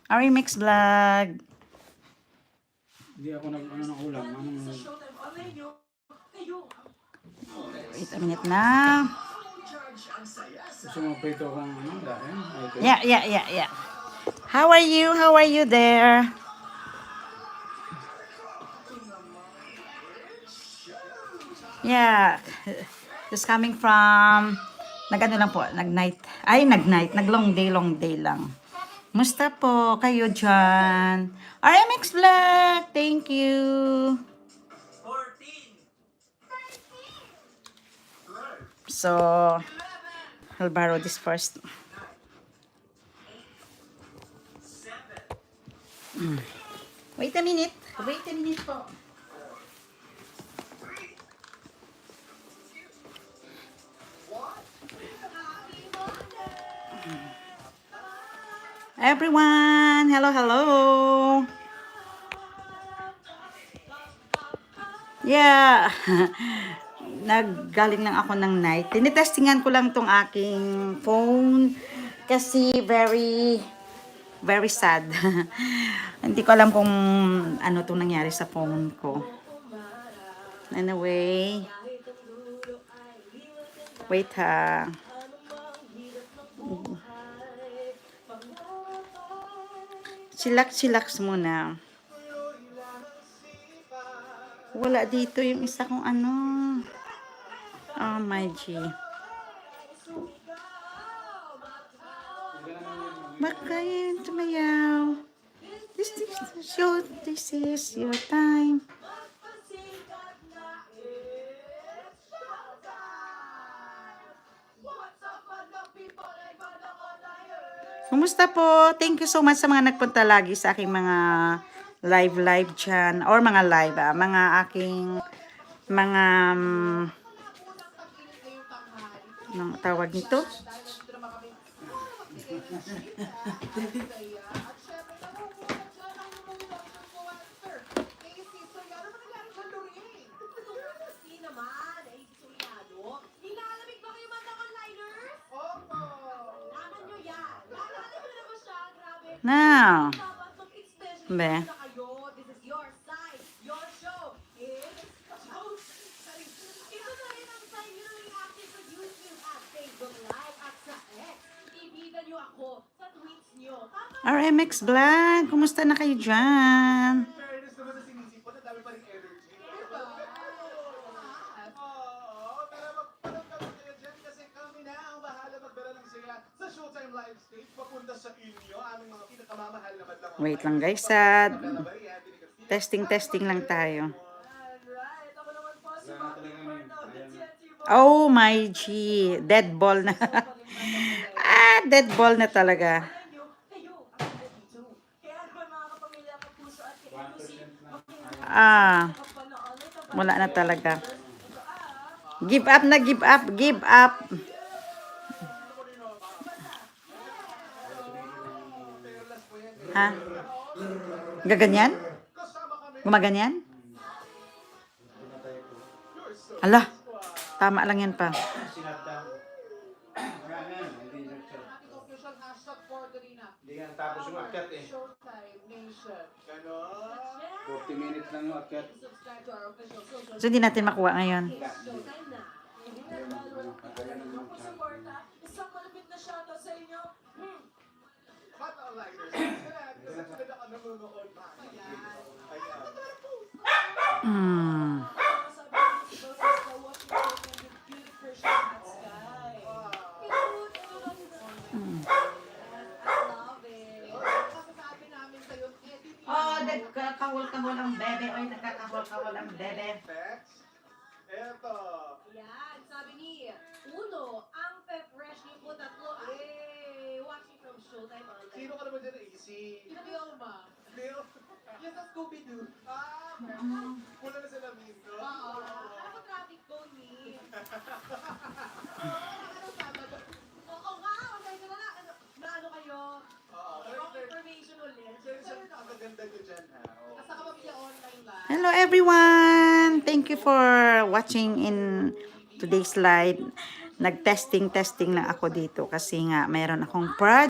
RMX Vlog. Hindi ako nag-ano ng ulam. Wait a minute na. Gusto mo prito akong dahil? Yeah. How are you? How are you there? Yeah. Just coming from nag-ano lang po, nag-long day lang. Musta po kayo dyan? RMX Vlog, thank you. So, I'll borrow this first. Wait a minute po. Everyone, hello. Yeah. Naggaling lang ako ng night. Tinitestingan ko lang tong aking phone kasi very sad. Hindi ko alam kung ano tong nangyari sa phone ko. Anyway, wait ha. Chillax muna. Wala dito yung isa kong ano. Oh my G. Bakayin tumayaw. This is your time. Kumusta po? Thank you so much sa mga nagpunta lagi sa aking mga live dyan. Or mga live, mga aking mga anong tawag nito? Now, be. RMX Vlog, kumusta na kayo dyan? Wait lang guys, testing lang tayo. Oh my G, dead ball na. Dead ball na talaga. Wala na talaga. Give up. Ha? Gaganyan? Gumaganyan? Ala, tama lang yan pa. Hindi nga tapos yung akyat eh. 40 minutes lang yung akyat. So, hindi natin makuha ngayon. Nagkakahol-kahol ang bebe. Oy, nagkakahol-kahol ang bebe. Eto. Yan, sabi ni Uno, ang pe-fresh niyo po tatlo ay watching from Showtime Online. Sino ka naman dyan na easy? Sino ba yung ma? Leo? Yes, sa Scooby-Doo. Pula na sa lamin ko. Oo. Ano po traffic cone ni? Oo nga, okay ka na. Ano kayo? Wrong information ulit. Ang gaganda ko dyan ha. Nasa kapamilya online ba? Hello everyone! Thank you for watching in today's live. Nag-testing lang ako dito kasi nga mayroon akong project.